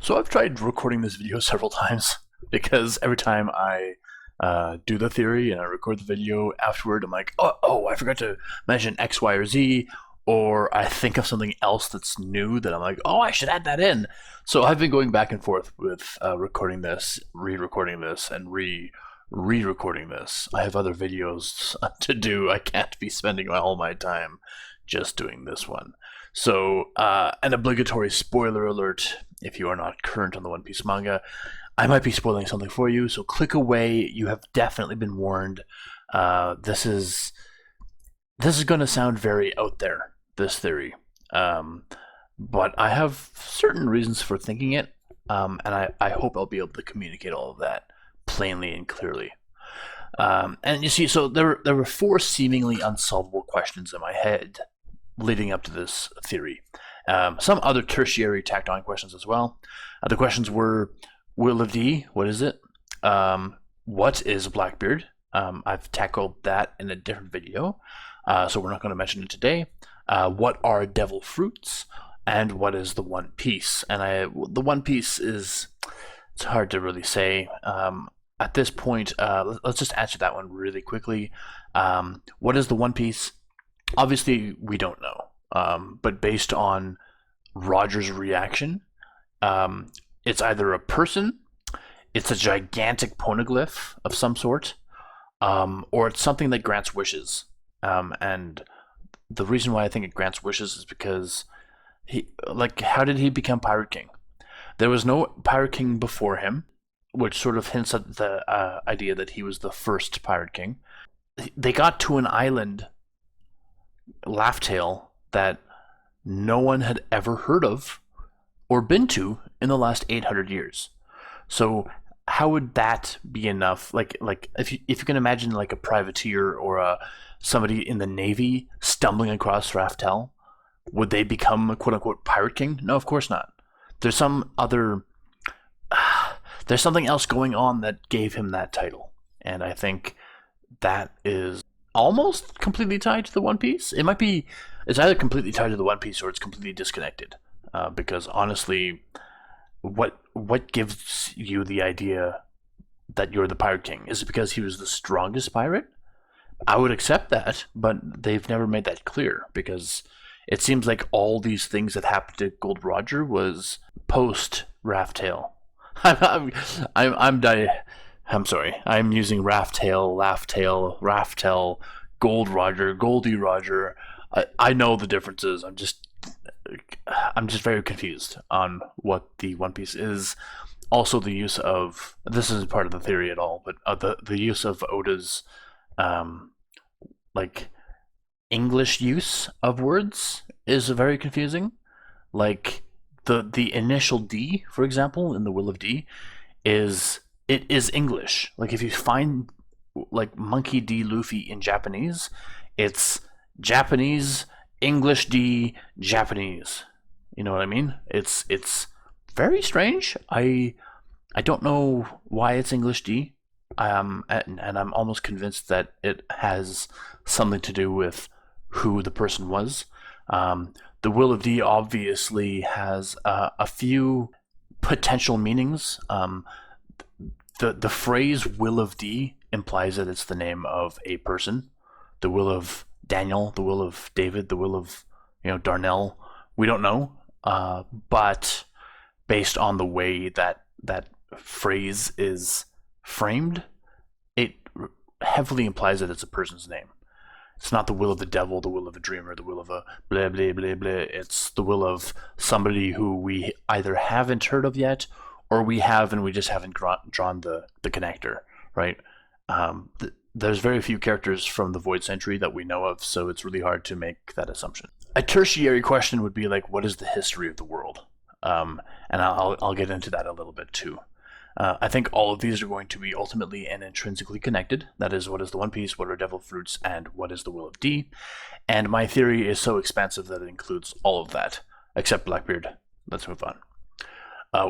So I've tried recording this video several times because every time I do the theory and I record the video afterward, I'm like, oh, I forgot to mention X, Y, or Z, or I think of something else that's new that I'm like, oh, I should add that in. So I've been going back and forth with recording this, re-recording this, and re-recording this. I have other videos to do. I can't be spending all my time just doing this one. So, an obligatory spoiler alert if you are not current on the One Piece manga. I might be spoiling something for you, so click away. You have definitely been warned. This is going to sound very out there, this theory. But I have certain reasons for thinking it, and I hope I'll be able to communicate all of that plainly and clearly. And you see, so there were four seemingly unsolvable questions in my head leading up to this theory. Some other tertiary tacked on questions as well. The questions were, Will of D, what is it? What is Blackbeard? I've tackled that in a different video, so we're not going to mention it today. What are devil fruits? And what is the One Piece? And the One Piece it's hard to really say. At this point, let's just answer that one really quickly. What is the One Piece? Obviously, we don't know. But based on Roger's reaction, it's either a person, it's a gigantic poneglyph of some sort, or it's something that grants wishes. And the reason why I think it grants wishes is because how did he become Pirate King? There was no Pirate King before him, which sort of hints at the idea that he was the first Pirate King. They got to an island, Laugh-Tale, that no one had ever heard of or been to in the last 800 years. So how would that be enough? Like if you can imagine like a privateer or somebody in the Navy stumbling across Laugh-Tale, would they become a quote-unquote Pirate King? No, of course not. There's some other... there's something else going on that gave him that title. And I think that is almost completely tied to the One Piece. It's either completely tied to the One Piece or it's completely disconnected. Because honestly, what gives you the idea that you're the Pirate King? Is it because he was the strongest pirate? I would accept that, but they've never made that clear, because it seems like all these things that happened to Gold Roger was post Laugh-Tale. I'm sorry. I'm using Laugh-Tale, Laugh-Tale, Gold Roger, Goldie Roger. I know the differences. I'm just very confused on what the One Piece is. Also, the use of, this isn't part of the theory at all, but the use of Oda's English use of words is very confusing. Like the initial D, for example, in the Will of D, is English. Like if you find like Monkey D. Luffy in Japanese, it's Japanese, English D, Japanese. You know what I mean? It's very strange. I don't know why it's English D. And I'm almost convinced that it has something to do with who the person was. The Will of D obviously has a few potential meanings. The phrase Will of D implies that it's the name of a person. The Will of Daniel, the Will of David, the Will of Darnell. We don't know, but based on the way that phrase is framed, it heavily implies that it's a person's name. It's not the will of the devil, the will of a dreamer, the will of a blah, blah, blah, blah. It's the will of somebody who we either haven't heard of yet, or we have and we just haven't drawn the connector, right? There's very few characters from the Void Century that we know of, so it's really hard to make that assumption. A tertiary question would be like, what is the history of the world? And I'll get into that a little bit too. I think all of these are going to be ultimately and intrinsically connected. That is, what is the One Piece, what are devil fruits, and what is the Will of D? And my theory is so expansive that it includes all of that, except Blackbeard. Let's move on.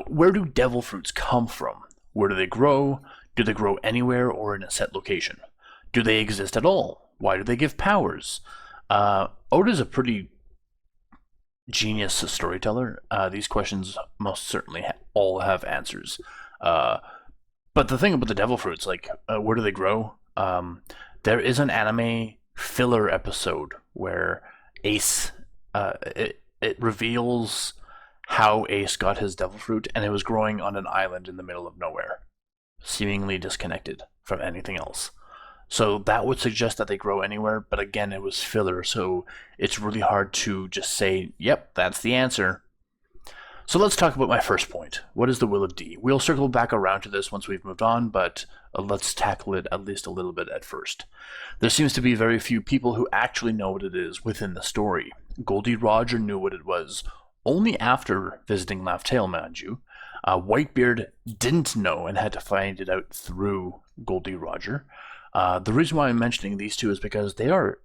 Where do devil fruits come from? Where do they grow? Do they grow anywhere or in a set location? Do they exist at all? Why do they give powers? Oda's a pretty genius storyteller. These questions most certainly all have answers. Uh, but the thing about the devil fruits, like, where do they grow? There is an anime filler episode where Ace, it reveals how Ace got his devil fruit, and it was growing on an island in the middle of nowhere, seemingly disconnected from anything else. So that would suggest that they grow anywhere, but again, it was filler, so it's really hard to just say, yep, that's the answer. So let's talk about my first point. What is the will of D? We'll circle back around to this once we've moved on, but let's tackle it at least a little bit at first. There seems to be very few people who actually know what it is within the story. Goldie Roger knew what it was only after visiting Laugh Tale, mind you. Whitebeard didn't know and had to find it out through Goldie Roger. The reason why I'm mentioning these two is because they are,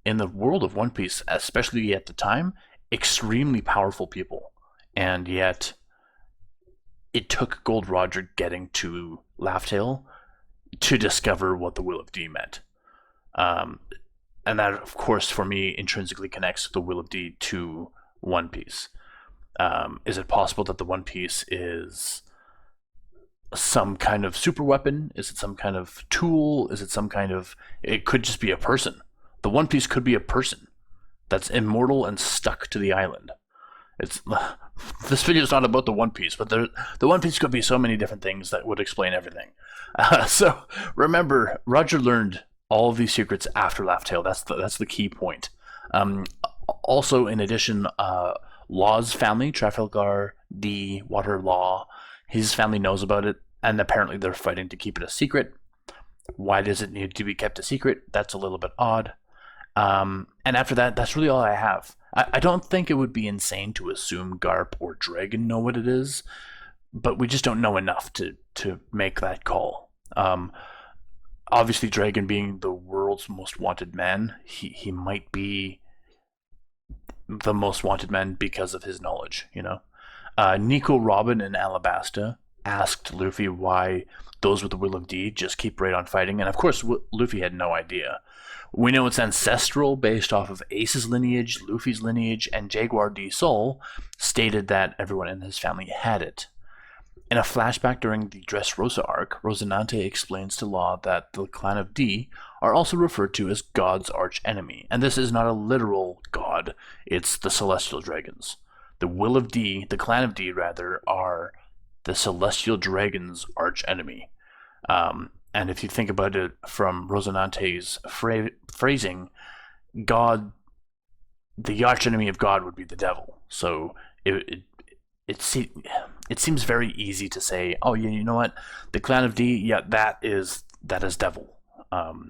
in the world of One Piece, especially at the time, extremely powerful people. And yet, it took Gold Roger getting to Laugh Tale to discover what the Will of D meant. And that, of course, for me, intrinsically connects the Will of D to One Piece. Is it possible that the One Piece is some kind of super weapon? Is it some kind of tool? Is it some kind of... It could just be a person. The One Piece could be a person that's immortal and stuck to the island. It's... This video is not about the One Piece, but the One Piece could be so many different things that would explain everything. So remember, Roger learned all of these secrets after Laugh Tale. That's the key point. Also, in addition, Law's family, Trafalgar D. Water Law, his family knows about it, and apparently they're fighting to keep it a secret. Why does it need to be kept a secret? That's a little bit odd. And after that, that's really all I have. I don't think it would be insane to assume Garp or Dragon know what it is, but we just don't know enough to make that call. Obviously, Dragon being the world's most wanted man, he might be the most wanted man because of his knowledge, you know? Nico, Robin, and Alabasta asked Luffy why those with the Will of D just keep right on fighting, and of course Luffy had no idea. We know it's ancestral based off of Ace's lineage, Luffy's lineage, and Jaguar D. Sol stated that everyone in his family had it. In a flashback during the Dressrosa arc, Rosinante explains to Law that the clan of D are also referred to as God's archenemy, and this is not a literal god, it's the celestial dragons. The Will of D, the clan of D rather, are the celestial dragon's archenemy. And if you think about it from Rosinante's phrasing, God, the archenemy of God would be the devil. So it seems very easy to say, oh yeah, you know what, the clan of D, yeah, that is devil.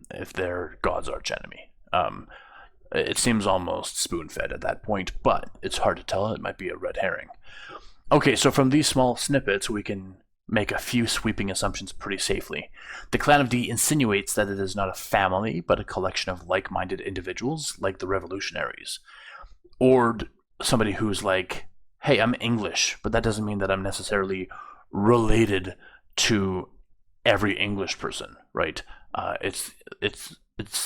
If they're God's archenemy, it seems almost spoon-fed at that point, but it's hard to tell. It might be a red herring. Okay, so from these small snippets, we can make a few sweeping assumptions pretty safely. The clan of D insinuates that it is not a family, but a collection of like-minded individuals, like the revolutionaries. Or somebody who's like, hey, I'm English, but that doesn't mean that I'm necessarily related to every English person, right? It's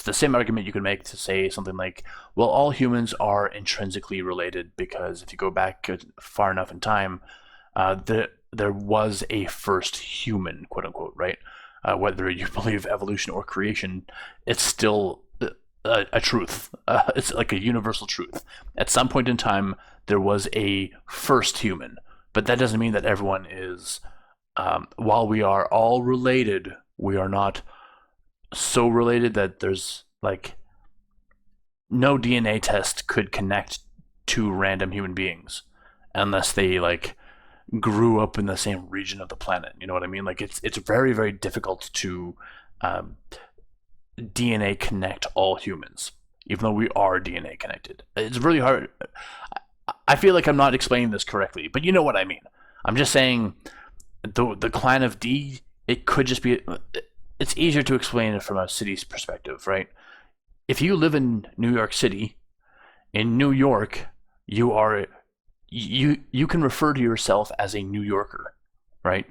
the same argument you could make to say something like, well, all humans are intrinsically related, because if you go back far enough in time, there was a first human, quote unquote, right? Whether you believe evolution or creation, it's still a truth. It's like a universal truth. At some point in time, there was a first human, but that doesn't mean that everyone is. While we are all related, we are not so related that there's like no DNA test could connect two random human beings unless they like grew up in the same region of the planet. You know what I mean? Like it's very, very difficult to DNA connect all humans, even though we are DNA connected. It's really hard. I feel like I'm not explaining this correctly, but you know what I mean. I'm just saying the clan of D, it could just be... It's easier to explain it from a city's perspective, right? If you live in New York City, in New York, you can refer to yourself as a New Yorker, right?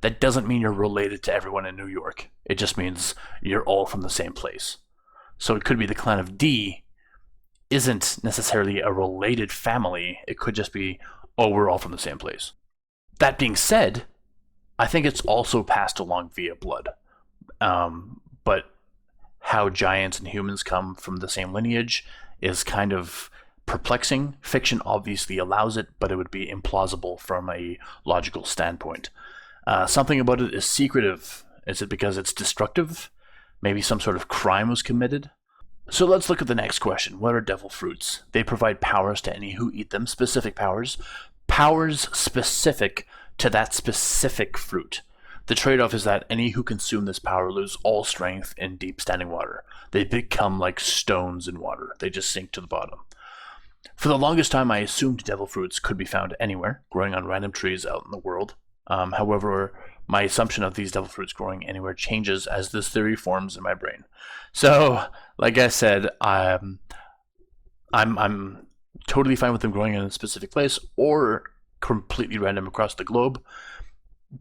That doesn't mean you're related to everyone in New York. It just means you're all from the same place. So it could be the clan of D isn't necessarily a related family. It could just be, oh, we're all from the same place. That being said, I think it's also passed along via blood. But how giants and humans come from the same lineage is kind of perplexing. Fiction obviously allows it, but it would be implausible from a logical standpoint. Something about it is secretive. Is it because it's destructive? Maybe some sort of crime was committed? So let's look at the next question. What are devil fruits? They provide powers to any who eat them, specific powers. Powers specific to that specific fruit. The trade-off is that any who consume this power lose all strength in deep standing water. They become like stones in water. They just sink to the bottom. For the longest time, I assumed devil fruits could be found anywhere, growing on random trees out in the world. However, my assumption of these devil fruits growing anywhere changes as this theory forms in my brain. So, like I said, I'm totally fine with them growing in a specific place or completely random across the globe.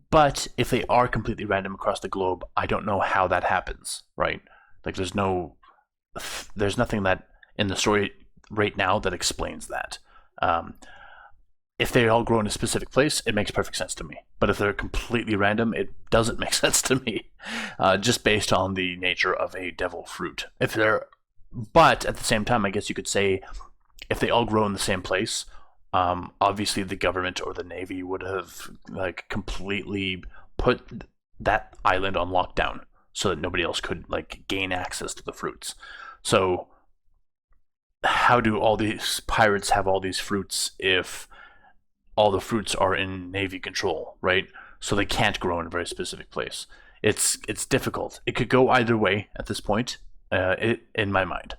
But if they are completely random across the globe, I don't know how that happens, right? Like there's nothing that in the story right now that explains that. If they all grow in a specific place, it makes perfect sense to me. But if they're completely random, it doesn't make sense to me, just based on the nature of a devil fruit. But at the same time, I guess you could say, if they all grow in the same place, obviously the government or the Navy would have like completely put that island on lockdown so that nobody else could like gain access to the fruits. So how do all these pirates have all these fruits if all the fruits are in Navy control, right? So they can't grow in a very specific place. It's difficult. It could go either way at this point, in my mind.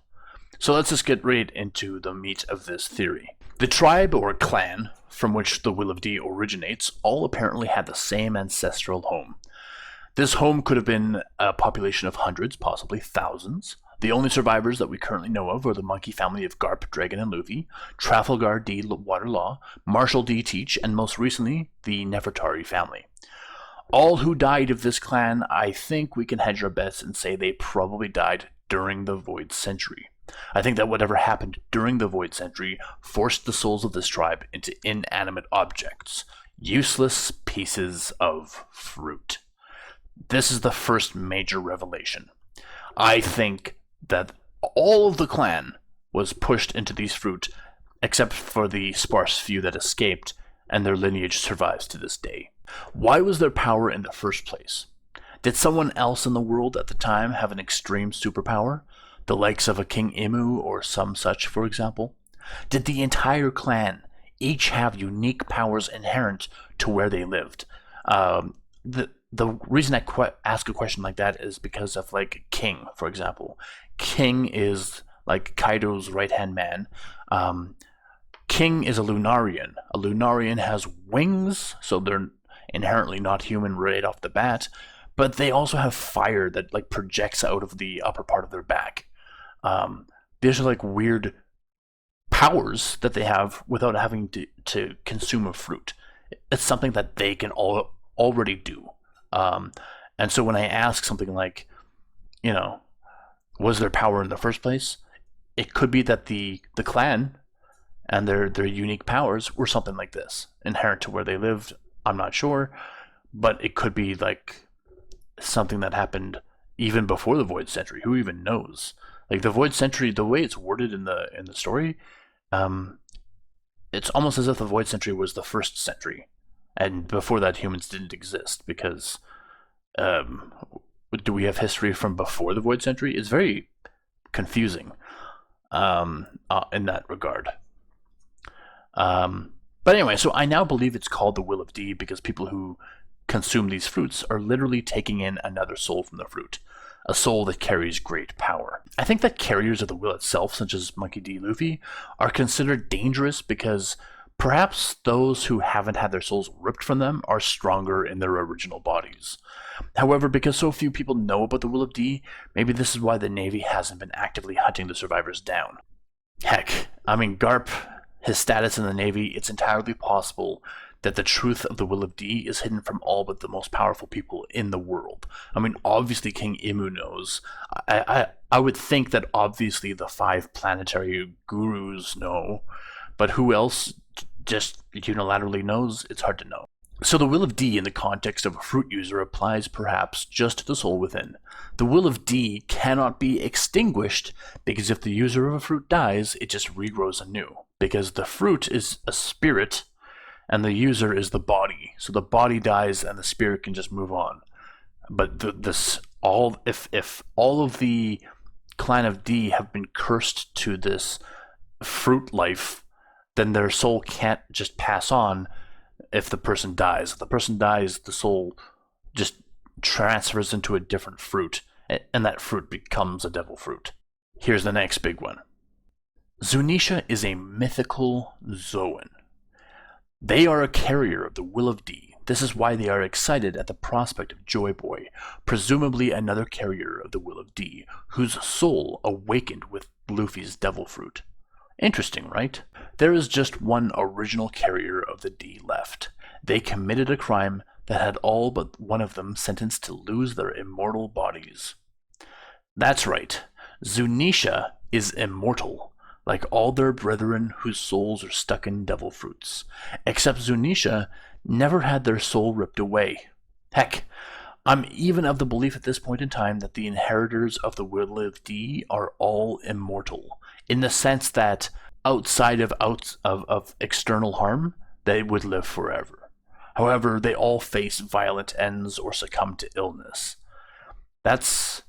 So let's just get right into the meat of this theory. The tribe or clan from which the Will of D originates all apparently had the same ancestral home. This home could have been a population of hundreds, possibly thousands. The only survivors that we currently know of are the monkey family of Garp, Dragon, and Luffy, Trafalgar D. Waterlaw, Marshall D. Teach, and most recently, the Nefertari family. All who died of this clan, I think we can hedge our bets and say they probably died during the Void Century. I think that whatever happened during the Void Century forced the souls of this tribe into inanimate objects, useless pieces of fruit. This is the first major revelation. I think that all of the clan was pushed into these fruit, except for the sparse few that escaped, and their lineage survives to this day. Why was there power in the first place? Did someone else in the world at the time have an extreme superpower? The likes of a King Imu or some such, for example? Did the entire clan each have unique powers inherent to where they lived? The reason I ask a question like that is because of like King, for example. King is like Kaido's right-hand man. King is a Lunarian. A Lunarian has wings, so they're inherently not human right off the bat, but they also have fire that like projects out of the upper part of their back. These are like weird powers that they have without having to consume a fruit. It's something that they can already do. And so when I ask something like, was there power in the first place? It could be that the clan and their unique powers were something like this, inherent to where they lived. I'm not sure, but it could be like something that happened even before the Void Century. Who even knows? Like the Void Century, the way it's worded in the story, it's almost as if the Void Century was the first century, and before that humans didn't exist. Because do we have history from before the Void Century? It's very confusing in that regard. But anyway, so I now believe it's called the Will of D because people who consume these fruits are literally taking in another soul from the fruit, a soul that carries great power. I think that carriers of the will itself, such as Monkey D. Luffy, are considered dangerous because perhaps those who haven't had their souls ripped from them are stronger in their original bodies. However, because so few people know about the Will of D, maybe this is why the Navy hasn't been actively hunting the survivors down. Heck, I mean, Garp, his status in the Navy, it's entirely possible that the truth of the Will of D is hidden from all but the most powerful people in the world. I mean, obviously King Imu knows. I would think that obviously the 5 planetary gurus know, but who else just unilaterally knows? It's hard to know. So the will of D in the context of a fruit user applies perhaps just to the soul within. The will of D cannot be extinguished because if the user of a fruit dies, it just regrows anew. Because the fruit is a spirit and the user is the body. So the body dies and the spirit can just move on. But if all of the clan of D have been cursed to this fruit life, then their soul can't just pass on if the person dies. If the person dies, the soul just transfers into a different fruit, and that fruit becomes a devil fruit. Here's the next big one. Zunisha is a mythical Zoan. They are a carrier of the will of D. This is why they are excited at the prospect of Joy Boy, presumably another carrier of the will of D, whose soul awakened with Luffy's devil fruit. Interesting, right? There is just one original carrier of the D left. They committed a crime that had all but one of them sentenced to lose their immortal bodies. That's right. Zunisha is immortal, like all their brethren whose souls are stuck in devil fruits. Except Zunisha never had their soul ripped away. Heck, I'm even of the belief at this point in time that the inheritors of the will of D are all immortal, in the sense that outside of external harm, they would live forever. However, they all face violent ends or succumb to illness. That's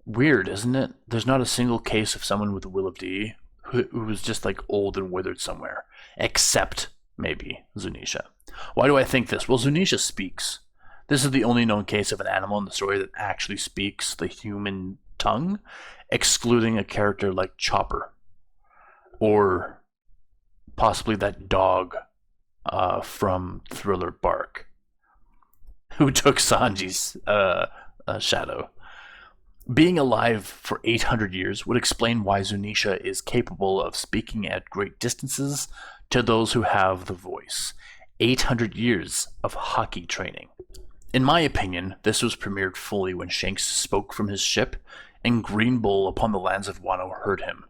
weird, isn't it? There's not a single case of someone with the will of D who was just like old and withered somewhere, except maybe Zunisha. Why do I think this? Well, Zunisha speaks. This is the only known case of an animal in the story that actually speaks the human tongue, excluding a character like Chopper, or possibly that dog from Thriller Bark, who took Sanji's shadow. Being alive for 800 years would explain why Zunisha is capable of speaking at great distances to those who have the voice. 800 years of hockey training. In my opinion, this was premiered fully when Shanks spoke from his ship, and Green Bull upon the lands of Wano heard him.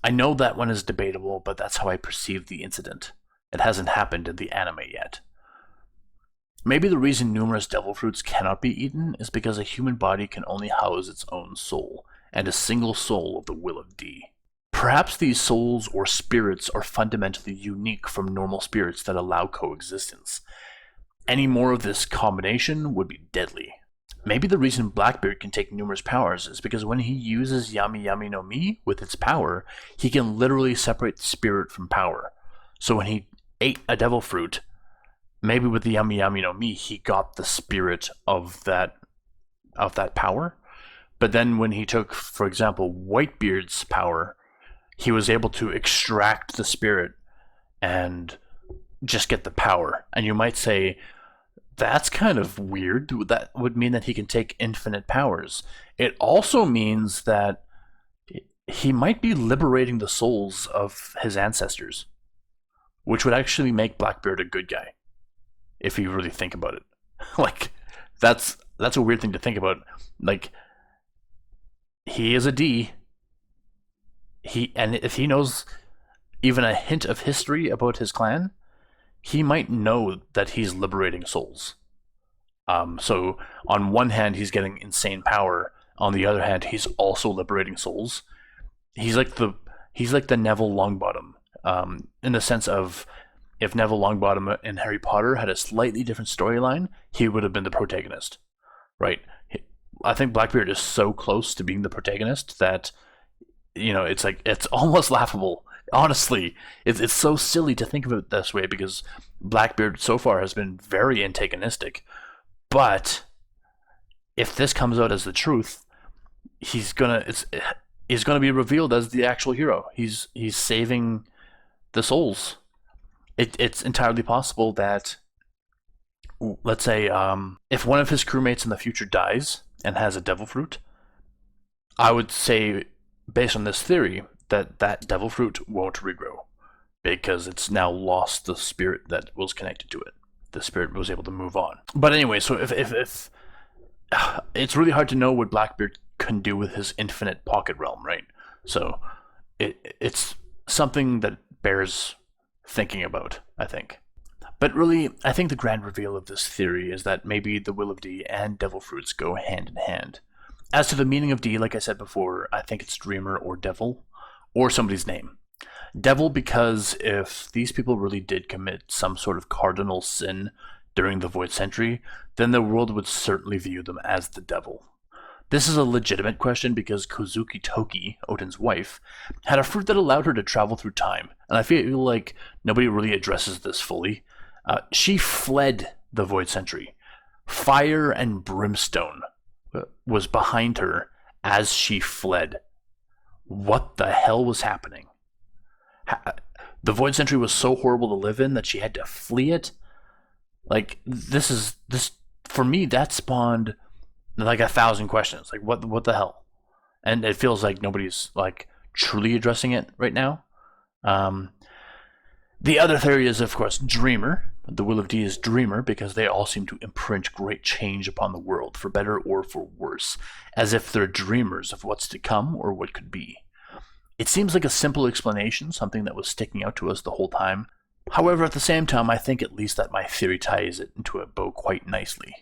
I know that one is debatable, but that's how I perceived the incident. It hasn't happened in the anime yet. Maybe the reason numerous devil fruits cannot be eaten is because a human body can only house its own soul, and a single soul of the will of D. Perhaps these souls or spirits are fundamentally unique from normal spirits that allow coexistence. Any more of this combination would be deadly. Maybe the reason Blackbeard can take numerous powers is because when he uses Yami Yami no Mi with its power, he can literally separate the spirit from power. So when he ate a devil fruit, maybe with the Yami Yami no Mi, he got the spirit of that power. But then when he took, for example, Whitebeard's power, he was able to extract the spirit and just get the power. And you might say, that's kind of weird. That would mean that he can take infinite powers. It also means that he might be liberating the souls of his ancestors, which would actually make Blackbeard a good guy, if you really think about it. Like, that's a weird thing to think about. Like, he is a D. And if he knows even a hint of history about his clan, he might know that he's liberating souls. So on one hand, he's getting insane power. On the other hand, he's also liberating souls. He's like the Neville Longbottom, in the sense of, if Neville Longbottom in Harry Potter had a slightly different storyline, he would have been the protagonist, right? I think Blackbeard is so close to being the protagonist that, you know, it's like, it's almost laughable. Honestly, it's so silly to think of it this way, because Blackbeard so far has been very antagonistic. But if this comes out as the truth, he's gonna be revealed as the actual hero. He's saving the souls. It's entirely possible that, let's say, if one of his crewmates in the future dies and has a devil fruit, I would say, based on this theory, that devil fruit won't regrow, because it's now lost the spirit that was connected to it. The spirit was able to move on. But anyway, so if it's really hard to know what Blackbeard can do with his infinite pocket realm, right? So it's something that bears thinking about, I think. But really, I think the grand reveal of this theory is that maybe the will of D and devil fruits go hand in hand. As to the meaning of D, like I said before, I think it's dreamer or devil, or somebody's name. Devil because if these people really did commit some sort of cardinal sin during the Void Century, then the world would certainly view them as the devil. This is a legitimate question because Kozuki Toki, Odin's wife, had a fruit that allowed her to travel through time, and I feel like nobody really addresses this fully. She fled the Void Century. Fire and brimstone was behind her as she fled. What the hell was happening? The Void Century was so horrible to live in that she had to flee it. Like this for me that spawned like 1,000 questions. Like what the hell? And it feels like nobody's like truly addressing it right now. The other theory is, of course, Dreamer. The will of D is Dreamer because they all seem to imprint great change upon the world, for better or for worse, as if they're dreamers of what's to come or what could be. It seems like a simple explanation, something that was sticking out to us the whole time. However, at the same time, I think at least that my theory ties it into a bow quite nicely.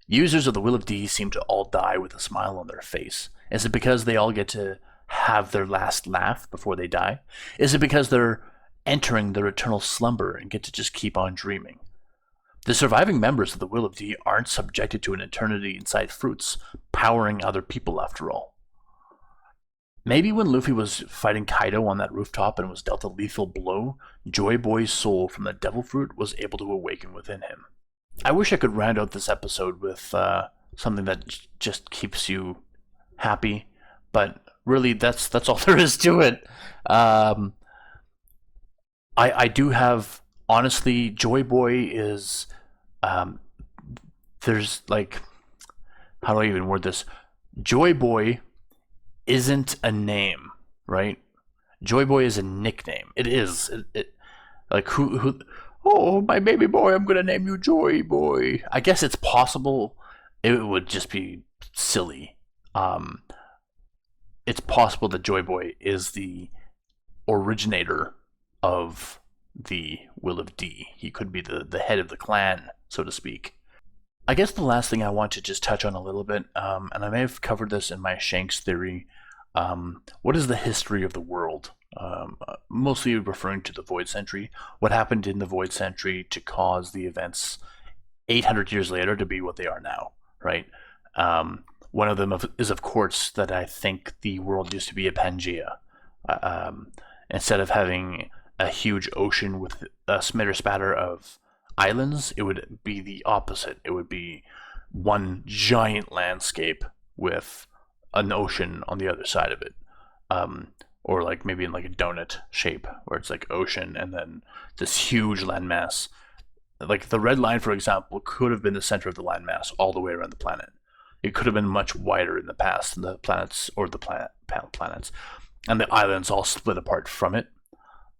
Users of the Will of D seem to all die with a smile on their face. Is it because they all get to have their last laugh before they die? Is it because they're entering their eternal slumber and get to just keep on dreaming? The surviving members of the Will of D aren't subjected to an eternity inside fruits, powering other people after all. Maybe when Luffy was fighting Kaido on that rooftop and was dealt a lethal blow, Joy Boy's soul from the devil fruit was able to awaken within him. I wish I could round out this episode with something that just keeps you happy, but really that's all there is to it. I do have, honestly, Joy Boy is, there's like, how do I even word this? Joy Boy isn't a name, right? Joy Boy is a nickname. It is. Like, who, oh, my baby boy, I'm going to name you Joy Boy. I guess it's possible. It would just be silly. It's possible that Joy Boy is the originator of the Will of D. He could be the head of the clan, so to speak. I guess the last thing I want to just touch on a little bit, and I may have covered this in my Shanks theory, what is the history of the world? Mostly referring to the Void Century. What happened in the Void Century to cause the events 800 years later to be what they are now, right? One of them is, of course, that I think the world used to be a Pangea. Instead of having a huge ocean with a smitter spatter of islands, it would be the opposite. It would be one giant landscape with an ocean on the other side of it. Or like maybe in like a donut shape where it's like ocean and then this huge landmass. Like the red line, for example, could have been the center of the landmass all the way around the planet. It could have been much wider in the past than the planets or the planets. And the islands all split apart from it.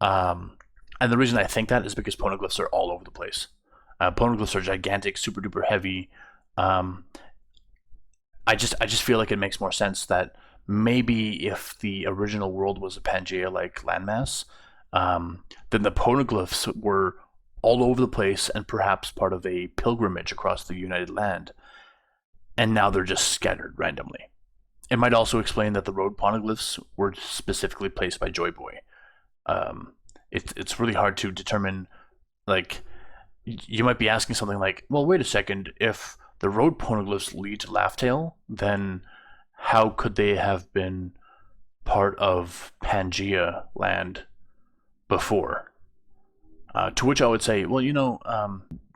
And the reason I think that is because poneglyphs are all over the place. Poneglyphs are gigantic, super duper heavy. I just feel like it makes more sense that maybe if the original world was a Pangea-like landmass, then the poneglyphs were all over the place and perhaps part of a pilgrimage across the United Land. And now they're just scattered randomly. It might also explain that the road poneglyphs were specifically placed by Joy Boy. It's really hard to determine, like, you might be asking something like, well, wait a second, if the road poneglyphs lead to Laugh-Tale, then how could they have been part of Pangea land before? To which I would say, well,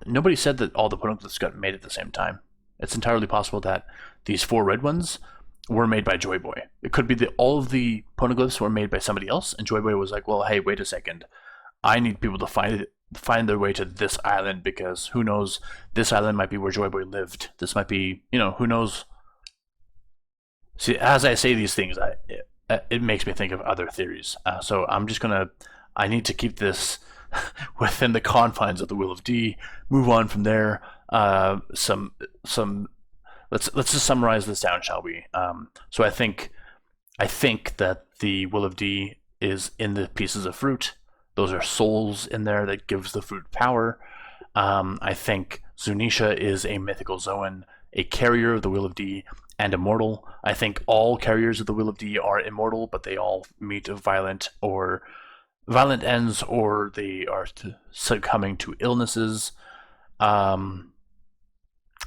nobody said that all the poneglyphs got made at the same time. It's entirely possible that these 4 red ones were made by Joy Boy. It could be that all of the poneglyphs were made by somebody else, and Joy Boy was like, well, hey, wait a second. I need people to find their way to this island because who knows, this island might be where Joy Boy lived. This might be, who knows. See, as I say these things, it makes me think of other theories. So I need to keep this within the confines of the Will of D, move on from there. Let's just summarize this down, shall we? So I think that the Will of D is in the pieces of fruit. Those are souls in there that gives the fruit power. I think Zunisha is a mythical Zoan, a carrier of the Will of D, and immortal. I think all carriers of the Will of D are immortal, but they all meet violent ends, or they are succumbing to illnesses. Um,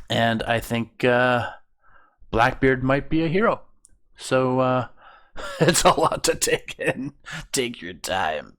and I think Blackbeard might be a hero. So it's a lot to take in. Take your time.